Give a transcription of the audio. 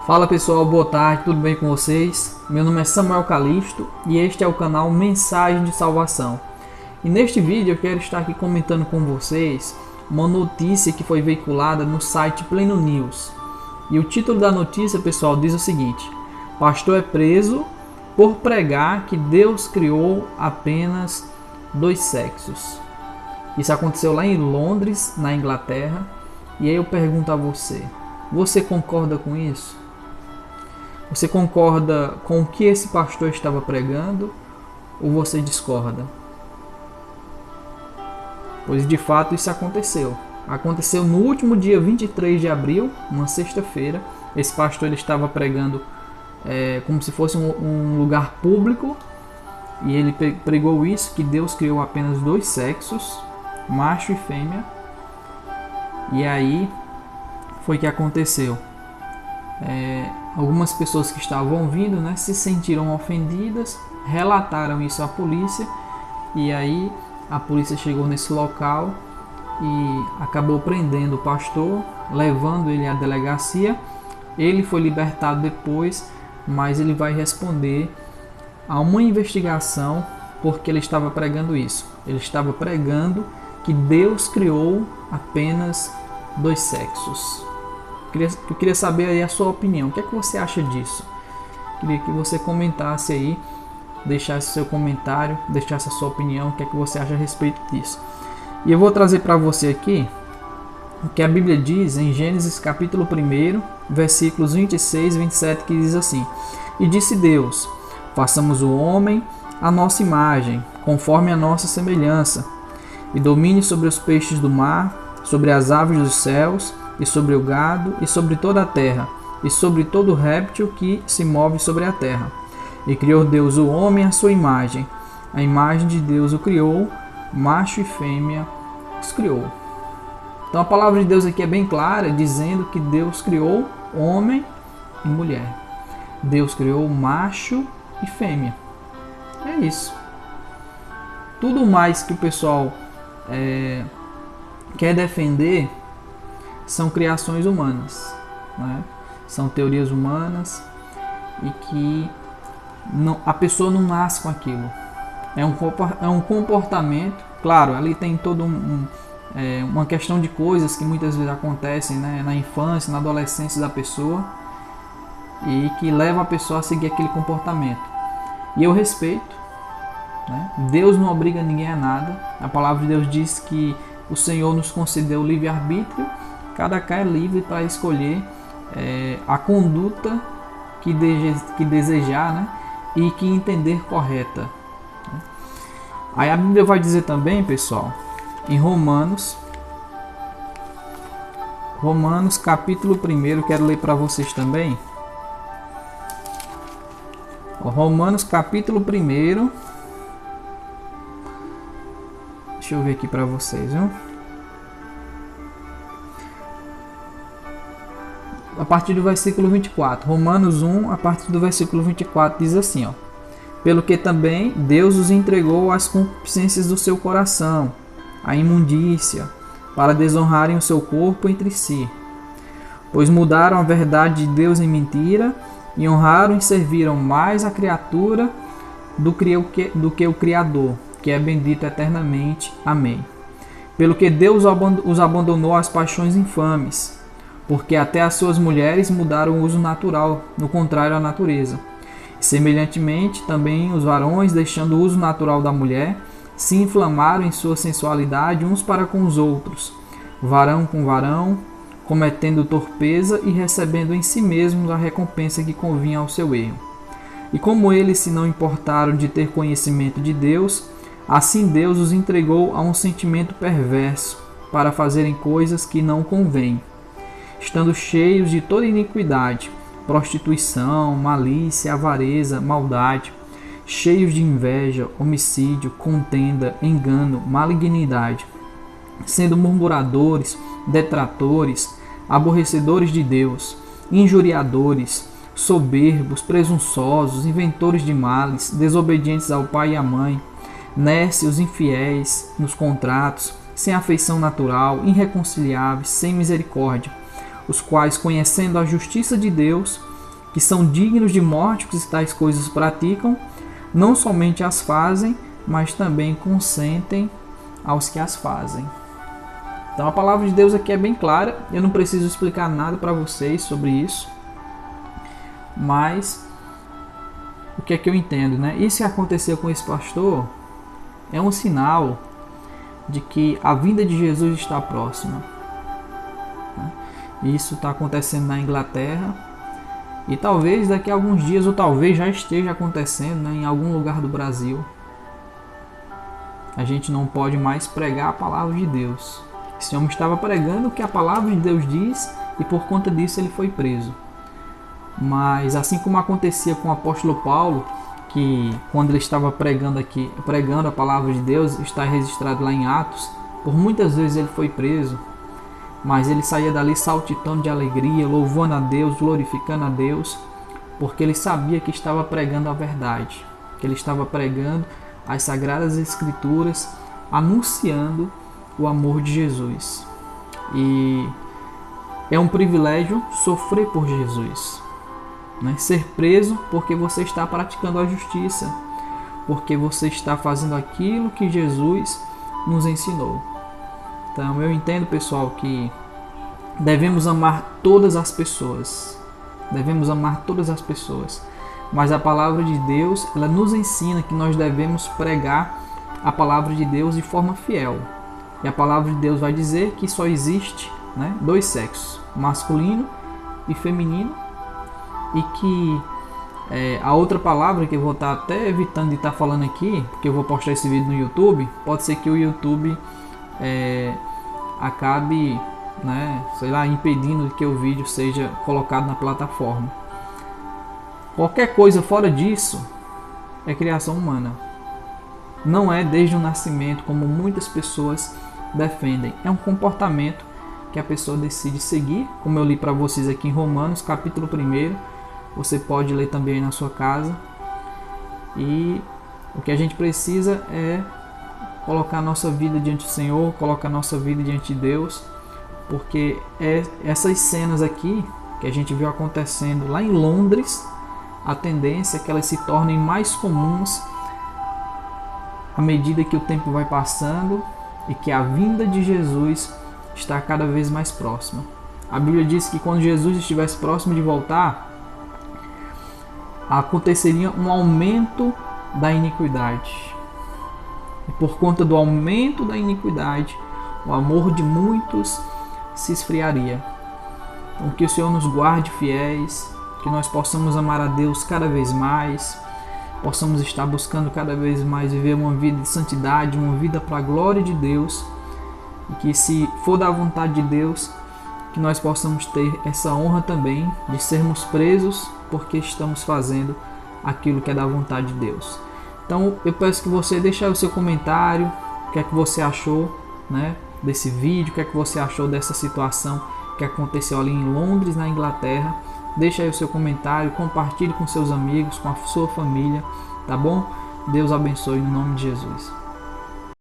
Fala pessoal, boa tarde, tudo bem com vocês? Meu nome é Samuel Calisto e este é o canal Mensagem de Salvação. E neste vídeo eu quero estar aqui comentando com vocês uma notícia que foi veiculada no site Pleno News. E o título da notícia, pessoal, diz o seguinte: pastor é preso por pregar que Deus criou apenas dois sexos. Isso aconteceu lá em Londres, na Inglaterra. E aí eu pergunto a você, você concorda com isso? Você concorda com o que esse pastor estava pregando ou você discorda? Pois de fato isso aconteceu. Aconteceu no último dia 23 de abril, uma sexta-feira. Esse pastor ele estava pregando como se fosse um lugar público. E ele pregou isso, que Deus criou apenas dois sexos, macho e fêmea. E aí foi que aconteceu. Algumas pessoas que estavam ouvindo, se sentiram ofendidas, relataram isso à polícia, e aí a polícia chegou nesse local e acabou prendendo o pastor, levando ele à delegacia. Ele foi libertado depois, mas ele vai responder a uma investigação porque ele estava pregando isso. Ele estava pregando que Deus criou apenas dois sexos. Eu queria saber aí a sua opinião. O que é que você acha disso? Queria que você comentasse aí, deixasse seu comentário, deixasse a sua opinião. O que é que você acha a respeito disso? E eu vou trazer para você aqui o que a Bíblia diz em Gênesis capítulo 1, versículos 26 e 27, que diz assim: E disse Deus, façamos o homem à nossa imagem, conforme a nossa semelhança, e domine sobre os peixes do mar, sobre as aves dos céus, e sobre o gado, e sobre toda a terra, e sobre todo réptil que se move sobre a terra. E criou Deus o homem à sua imagem. A imagem de Deus o criou, macho e fêmea os criou. Então a palavra de Deus aqui é bem clara, dizendo que Deus criou homem e mulher. Deus criou macho e fêmea. É isso. Tudo mais que o pessoal quer defender são criações humanas, são teorias humanas e que a pessoa não nasce com aquilo. É um comportamento, claro, ali tem todo uma questão de coisas que muitas vezes acontecem na infância, na adolescência da pessoa e que leva a pessoa a seguir aquele comportamento. E eu respeito, Deus não obriga ninguém a nada. A palavra de Deus diz que o Senhor nos concedeu livre-arbítrio. Cada cara é livre para escolher a conduta que desejar, e que entender correta. Aí a Bíblia vai dizer também, pessoal, em Romanos capítulo 1, quero ler para vocês também. Romanos capítulo 1, deixa eu ver aqui para vocês, viu? A partir do versículo 24, Romanos 1, a partir do versículo 24, diz assim, pelo que também Deus os entregou às concupiscências do seu coração, à imundícia, para desonrarem o seu corpo entre si. Pois mudaram a verdade de Deus em mentira, e honraram e serviram mais a criatura do que o Criador, que é bendito eternamente. Amém. Pelo que Deus os abandonou às paixões infames, porque até as suas mulheres mudaram o uso natural, no contrário à natureza. Semelhantemente, também os varões, deixando o uso natural da mulher, se inflamaram em sua sensualidade uns para com os outros, varão com varão, cometendo torpeza e recebendo em si mesmos a recompensa que convinha ao seu erro. E como eles se não importaram de ter conhecimento de Deus, assim Deus os entregou a um sentimento perverso, para fazerem coisas que não convêm, estando cheios de toda iniquidade, prostituição, malícia, avareza, maldade, cheios de inveja, homicídio, contenda, engano, malignidade, sendo murmuradores, detratores, aborrecedores de Deus, injuriadores, soberbos, presunçosos, inventores de males, desobedientes ao pai e à mãe, nércios, infiéis nos contratos, sem afeição natural, irreconciliáveis, sem misericórdia, os quais, conhecendo a justiça de Deus que são dignos de morte, que tais coisas praticam, não somente as fazem, mas também consentem aos que as fazem. Então a palavra de Deus aqui é bem clara, eu não preciso explicar nada para vocês sobre isso, mas o que é que eu entendo, né? Isso que aconteceu com esse pastor é um sinal de que a vinda de Jesus está próxima. Isso está acontecendo na Inglaterra e talvez daqui a alguns dias, ou talvez já esteja acontecendo, né, em algum lugar do Brasil. A gente não pode mais pregar a palavra de Deus. Esse homem estava pregando o que a palavra de Deus diz e por conta disso ele foi preso. Mas assim como acontecia com o apóstolo Paulo, que quando ele estava pregando a palavra de Deus, está registrado lá em Atos, por muitas vezes ele foi preso, mas ele saía dali saltitando de alegria, louvando a Deus, glorificando a Deus, porque ele sabia que estava pregando a verdade, que ele estava pregando as Sagradas Escrituras, anunciando o amor de Jesus. E é um privilégio sofrer por Jesus, né? Ser preso porque você está praticando a justiça, porque você está fazendo aquilo que Jesus nos ensinou. Então eu entendo, pessoal, que devemos amar todas as pessoas, mas a palavra de Deus, ela nos ensina que nós devemos pregar a palavra de Deus de forma fiel. E a palavra de Deus vai dizer que só existe, né, dois sexos, masculino e feminino, e que a outra palavra que eu vou estar até evitando de estar falando aqui, porque eu vou postar esse vídeo no YouTube, pode ser que o YouTube acabe, né, sei lá, impedindo que o vídeo seja colocado na plataforma. Qualquer coisa fora disso é criação humana. Não é desde o nascimento, como muitas pessoas defendem. É um comportamento que a pessoa decide seguir, como eu li para vocês aqui em Romanos, capítulo 1. Você pode ler também aí na sua casa. E o que a gente precisa é colocar a nossa vida diante do Senhor, colocar a nossa vida diante de Deus, porque essas cenas aqui que a gente viu acontecendo lá em Londres, a tendência é que elas se tornem mais comuns à medida que o tempo vai passando e que a vinda de Jesus está cada vez mais próxima. A Bíblia diz que quando Jesus estivesse próximo de voltar, aconteceria um aumento da iniquidade. E por conta do aumento da iniquidade, o amor de muitos se esfriaria. Então que o Senhor nos guarde fiéis, que nós possamos amar a Deus cada vez mais, possamos estar buscando cada vez mais viver uma vida de santidade, uma vida para a glória de Deus, e que, se for da vontade de Deus, que nós possamos ter essa honra também de sermos presos porque estamos fazendo aquilo que é da vontade de Deus. Então eu peço que você deixe aí o seu comentário, o que é que você achou, né, desse vídeo, o que é que você achou dessa situação que aconteceu ali em Londres, na Inglaterra. Deixa aí o seu comentário, compartilhe com seus amigos, com a sua família, tá bom? Deus abençoe no nome de Jesus.